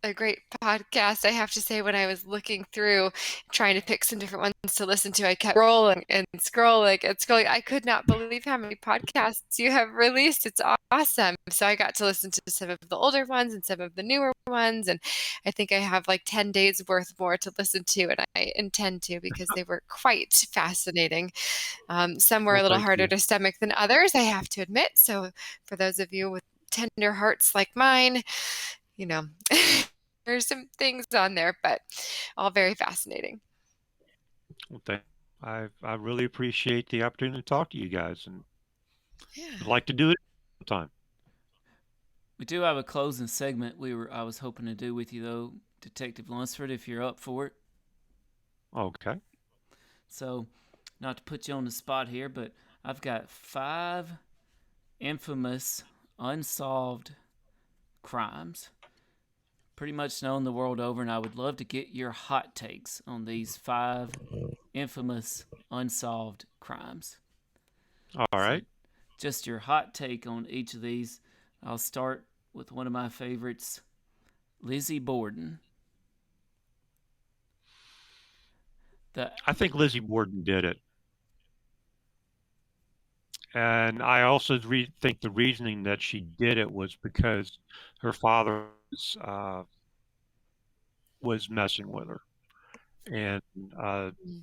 a great podcast. I have to say, when I was looking through, trying to pick some different ones to listen to, I kept scrolling and scrolling and scrolling. I could not believe how many podcasts you have released. It's awesome. So I got to listen to some of the older ones and some of the newer ones, and I think I have like 10 days worth more to listen to, and I intend to, because they were quite fascinating. Some were a little thank harder you. to stomach than others, I have to admit. So for those of you with tender hearts like mine, there's some things on there, but all very fascinating. Well, I really appreciate the opportunity to talk to you guys, and Yeah. I'd like to do it sometime. We do have a closing segment I was hoping to do with you though, Detective Lunsford, if you're up for it. Okay. So, not to put you on the spot here, but I've got 5 infamous unsolved crimes, pretty much known the world over, and I would love to get your hot takes on these 5 infamous unsolved crimes. All right. Just your hot take on each of these. I'll start with one of my favorites, Lizzie Borden. I think Lizzie Borden did it. And I also think the reasoning that she did it was because her father was messing with her and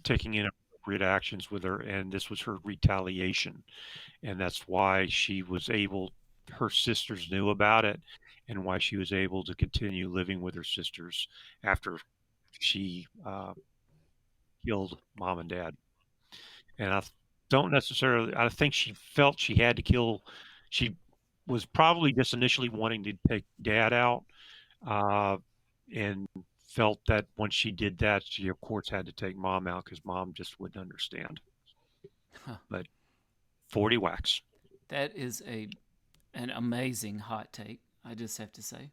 taking inappropriate actions with her, and this was her retaliation. And that's why she was able, her sisters knew about it, and why she was able to continue living with her sisters after she killed mom and dad. And I think she felt she had to kill, she was probably just initially wanting to take dad out, uh, and felt that once she did that, she of course had to take mom out because mom just wouldn't understand. Huh. But 40 whacks. That is an amazing hot take, I just have to say.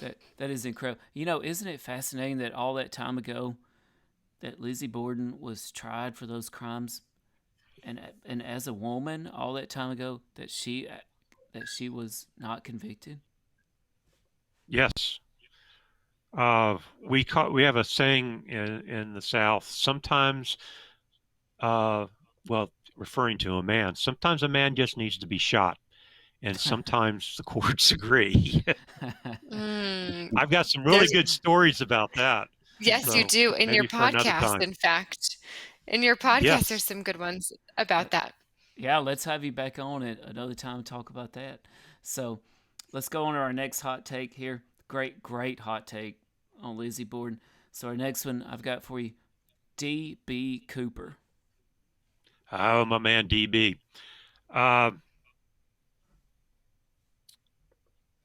That is incredible. You know, isn't it fascinating that all that time ago that Lizzie Borden was tried for those crimes, and as a woman, all that time ago that she was not convicted? Yes. We have a saying in the South. Sometimes, well, referring to a man, sometimes a man just needs to be shot, and sometimes the courts agree. I've got some really There's good stories about that. Yes, you So do in your maybe for another podcast, time. in fact. In your podcast, there's Yes. some good ones about that. Yeah, let's have you back on at another time to talk about that. So let's go on to our next hot take here. Great hot take on Lizzie Borden. So our next one I've got for you, D.B. Cooper. Oh, my man, DB. Uh,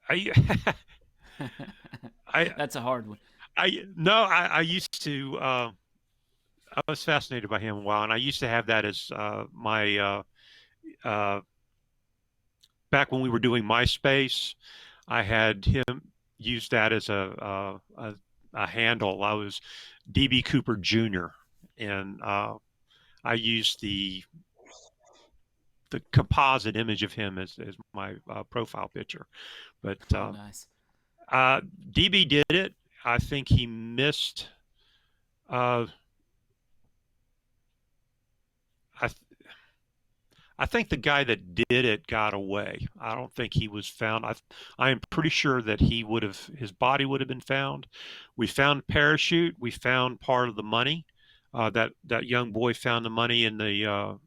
I, That's a hard one. I used to, I was fascinated by him a while, and I used to have that as my, uh, back when we were doing MySpace, I had him use that as a handle. I was DB Cooper Jr., and I used the composite image of him as my profile picture. But Oh, nice. DB did it. I think he missed. Uh, I I think the guy that did it got away. I don't think he was found. I am pretty sure that his body would have been found. We found parachute. We found part of the money. That young boy found the money in the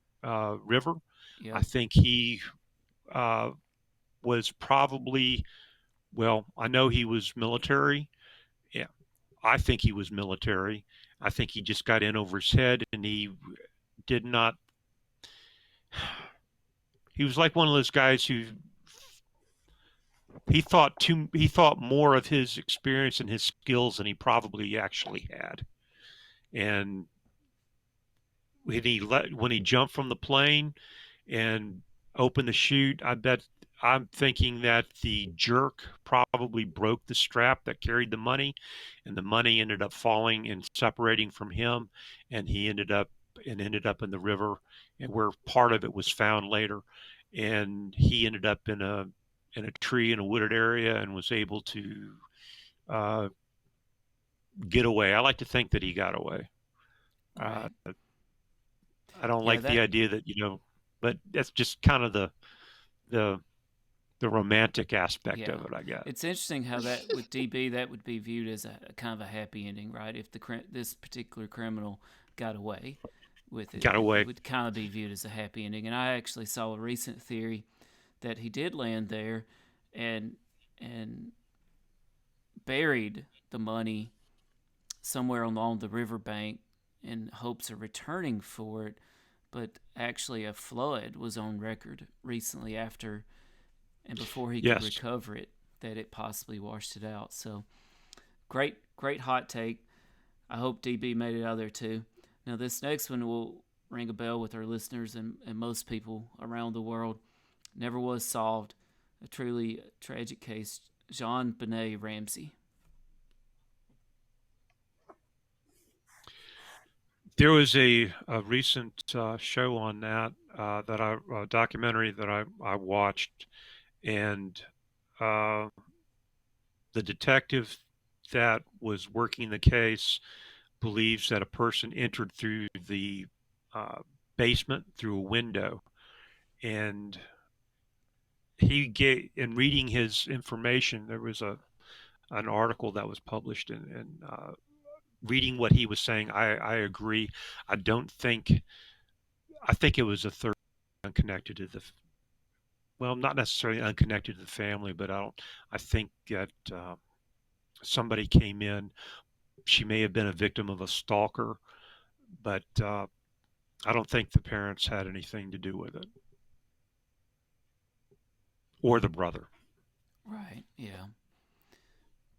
river. Yep. I think he uh, was probably, well, I know he was military. Yeah, I think he was military. I think he just got in over his head and he did not. He was like one of those guys who he thought more of his experience and his skills than he probably actually had. And when he jumped from the plane and opened the chute, I'm thinking that the jerk probably broke the strap that carried the money, and the money ended up falling and separating from him, and he ended up in the river, and where part of it was found later, and he ended up in a tree in a wooded area and was able to uh, get away. I like to think that he got away. Right. I don't Yeah, like the idea that but that's just kind of the the romantic aspect of it, I guess. It's interesting how that with DB that would be viewed as a kind of a happy ending, right? If this particular criminal got away with it, Got away. it would kind of be viewed as a happy ending. And I actually saw a recent theory that he did land there and buried the money somewhere along the riverbank in hopes of returning for it, but actually a flood was on record recently after and before he could recover it, that it possibly washed it out. So great hot take. I hope DB made it out there too. Now this next one will ring a bell with our listeners and most people around the world. Never was solved. A truly tragic case. JonBenet Ramsay. There was a recent show on that documentary that I watched, and the detective that was working the case believes that a person entered through the basement through a window, and he gave, in reading his information, there was an article that was published, and reading what he was saying, I agree. I don't think, I think it was a third unconnected to the, well, not necessarily unconnected to the family, but I think that somebody came in. She may have been a victim of a stalker, but I don't think the parents had anything to do with it, or the brother. Right. Yeah.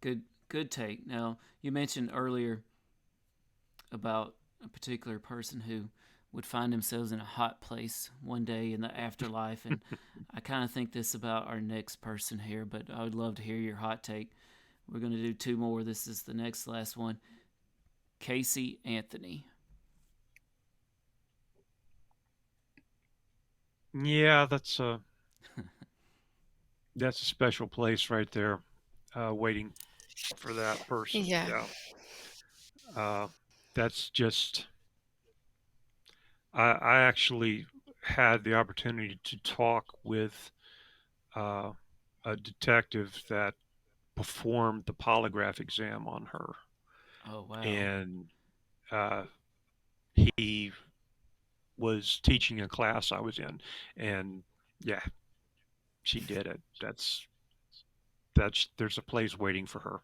Good take. Now, you mentioned earlier about a particular person who would find themselves in a hot place one day in the afterlife, and I kind of think this about our next person here, but I would love to hear your hot take. We're going to do two more. This is the last one. Casey Anthony. Yeah, that's a special place right there, waiting for that person. Yeah. That's just. I actually had the opportunity to talk with uh, a detective that performed the polygraph exam on her, Oh, wow. and he was teaching a class I was in, and yeah, she did it. That's there's a place waiting for her.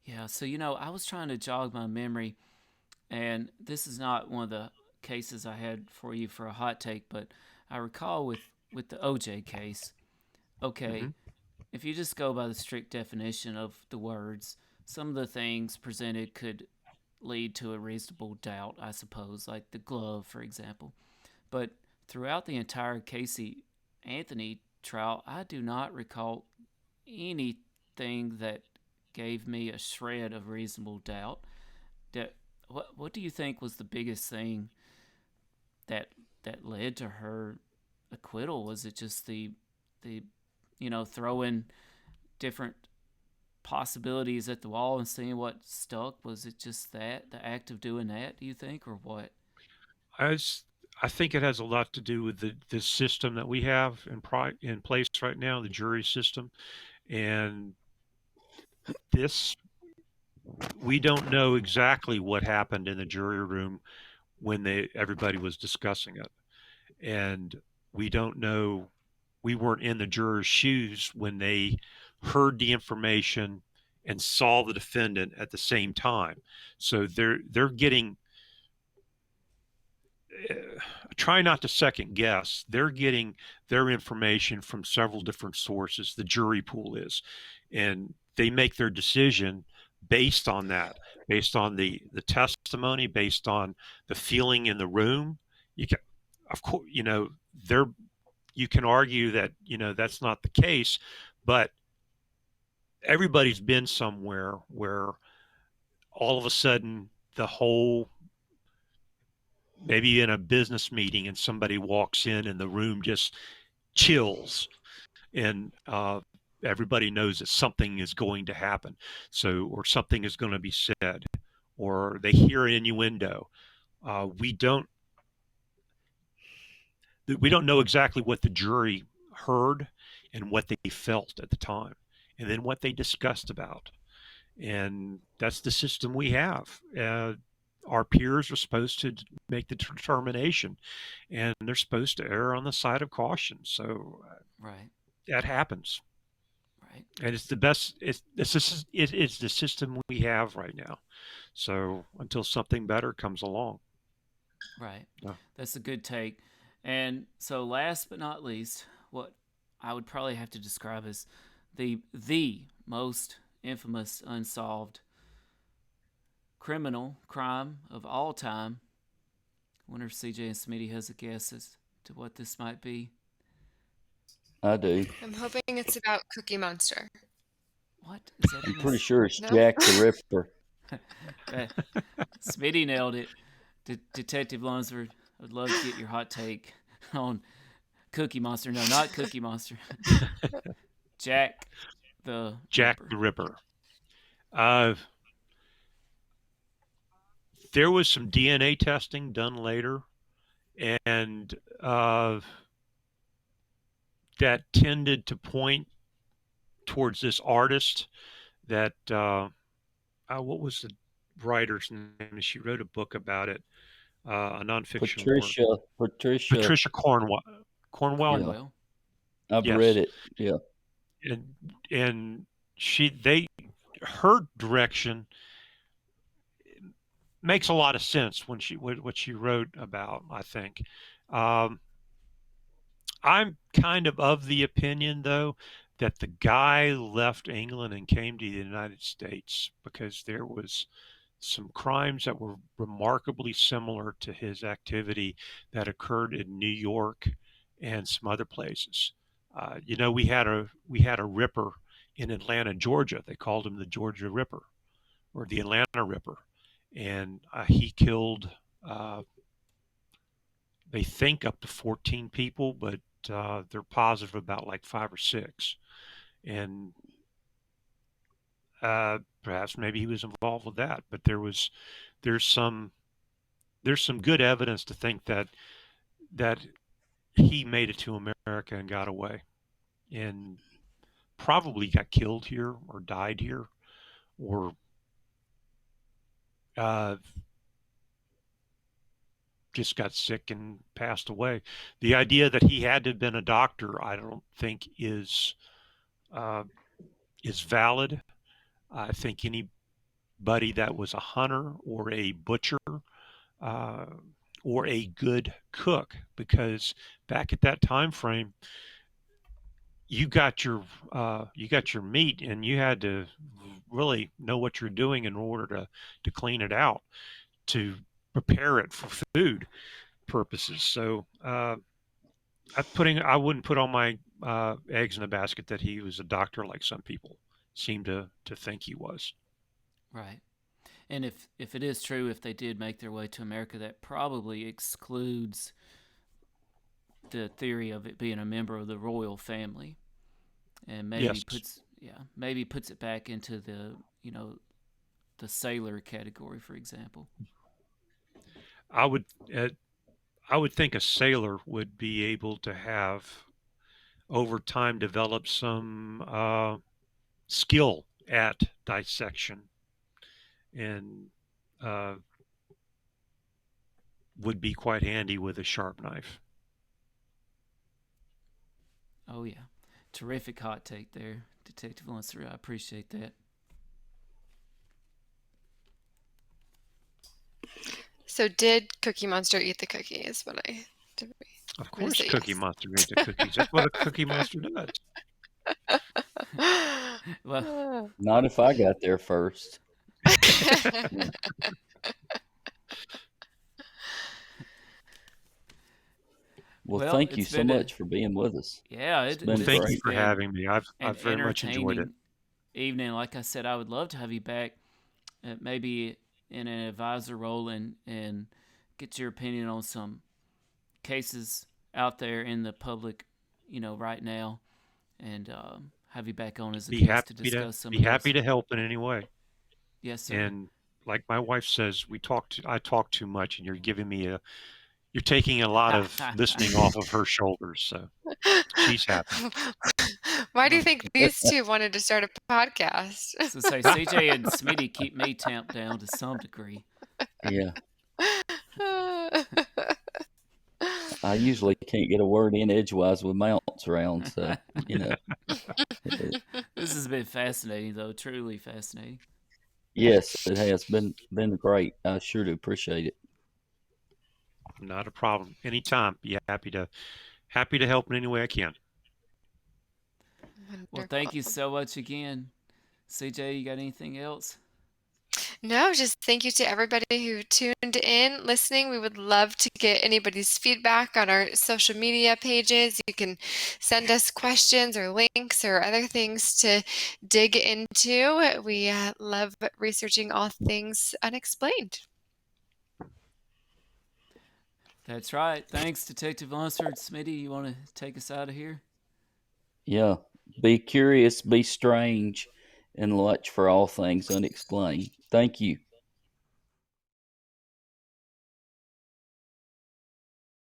Yeah, so I was trying to jog my memory, and this is not one of the cases I had for you for a hot take, but I recall with the OJ case. Okay, Mm-hmm. if you just go by the strict definition of the words, some of the things presented could lead to a reasonable doubt, I suppose, like the glove, for example. But throughout the entire Casey Anthony trial, I do not recall anything that gave me a shred of reasonable doubt. That what do you think was the biggest thing that led to her acquittal? Was it just the throwing different possibilities at the wall and seeing what stuck? Was it just that, the act of doing that, do you think, or what? I think it has a lot to do with the system that we have in place right now, the jury system, and this we don't know exactly what happened in the jury room when everybody was discussing it, and we don't know. We weren't in the jurors' shoes when they heard the information and saw the defendant at the same time. So they're getting. Try not to second guess. They're getting their information from several different sources. The jury pool is, and they make their decision based on that, based on the testimony, based on the feeling in the room. You can, of course, there. You can argue that that's not the case, but everybody's been somewhere where all of a sudden the whole, maybe in a business meeting, and somebody walks in and the room just chills, and everybody knows that something is going to happen, or something is going to be said, or they hear an innuendo. We don't know exactly what the jury heard and what they felt at the time, and then what they discussed about. And that's the system we have. Our peers are supposed to make the determination, and they're supposed to err on the side of caution. So Right, that happens, right, and it's the best. It's the system we have right now. So until something better comes along. right. Uh, That's a good take. And so, last but not least, what I would probably have to describe as the most infamous unsolved criminal crime of all time. I wonder if CJ and Smitty has a guess as to what this might be. I do. I'm hoping it's about Cookie Monster. What is that? I'm Even pretty sure it's No? Jack the Ripper. Smitty nailed it. Detective Lunsford, I'd love to get your hot take on Cookie Monster. No, not Cookie Monster. Jack the Ripper. There was some DNA testing done later, and that tended to point towards this artist that what was the writer's name? She wrote a book about it, a nonfiction work. Patricia Cornwell. Cornwell. Yeah. Cornwell. I've Yes. read it. Yeah. And her direction makes a lot of sense when what she wrote about, I think. I'm kind of the opinion, though, that the guy left England and came to the United States because there was some crimes that were remarkably similar to his activity that occurred in New York and some other places. We had a Ripper in Atlanta, Georgia. They called him the Georgia Ripper or the Atlanta Ripper, and he killed, they think, up to 14 people, but they're positive about like 5 or 6, and perhaps maybe he was involved with that. But there's some good evidence to think that he made it to America and got away, and probably got killed here or died here, or just got sick and passed away. The idea that he had to have been a doctor, I don't think is valid. I think anybody that was a hunter or a butcher or a good cook, because back at that time frame, you got your meat, and you had to really know what you're doing in order to clean it out, to prepare it for food purposes. So I wouldn't put all my eggs in the basket that he was a doctor like some people seem to think he was. Right. And if it is true, if they did make their way to America, that probably excludes the theory of it being a member of the royal family, and maybe puts it back into the sailor category, for example. I would think a sailor would be able to have over time develop some skill at dissection, and would be quite handy with a sharp knife. Oh yeah, terrific hot take there, Detective Lunsford. I appreciate that. So did Cookie Monster eat the cookies? Of course, Cookie Monster ate the cookies. That's what a Cookie Monster does. Well, not if I got there first. Well, thank you so much for being with us. Yeah, thank you for having me. I've very much enjoyed it. Evening, like I said, I would love to have you back, maybe in an advisor role, and get your opinion on some cases out there in the public, right now, and have you back on as a guest to discuss some. Be happy to help in any way. Yes, sir. And like my wife says, I talk too much, and you're giving me you're taking a lot of listening off of her shoulders, so she's happy. Why do you think these two wanted to start a podcast? So say CJ and Smitty keep me tamped down to some degree. Yeah. I usually can't get a word in edgewise with mounts around, so This has been fascinating, though. Truly fascinating. Yes, it has been great. I sure do appreciate it. Not a problem. Anytime. Be happy to help in any way I can. Wonderful. Well, thank you so much again. CJ, you got anything else? No, just thank you to everybody who tuned in, listening. We would love to get anybody's feedback on our social media pages. You can send us questions or links or other things to dig into. We love researching all things unexplained. That's right. Thanks, Detective Lunsford. Smitty, you want to take us out of here? Yeah. Be curious, be strange, and watch for all things unexplained. Thank you.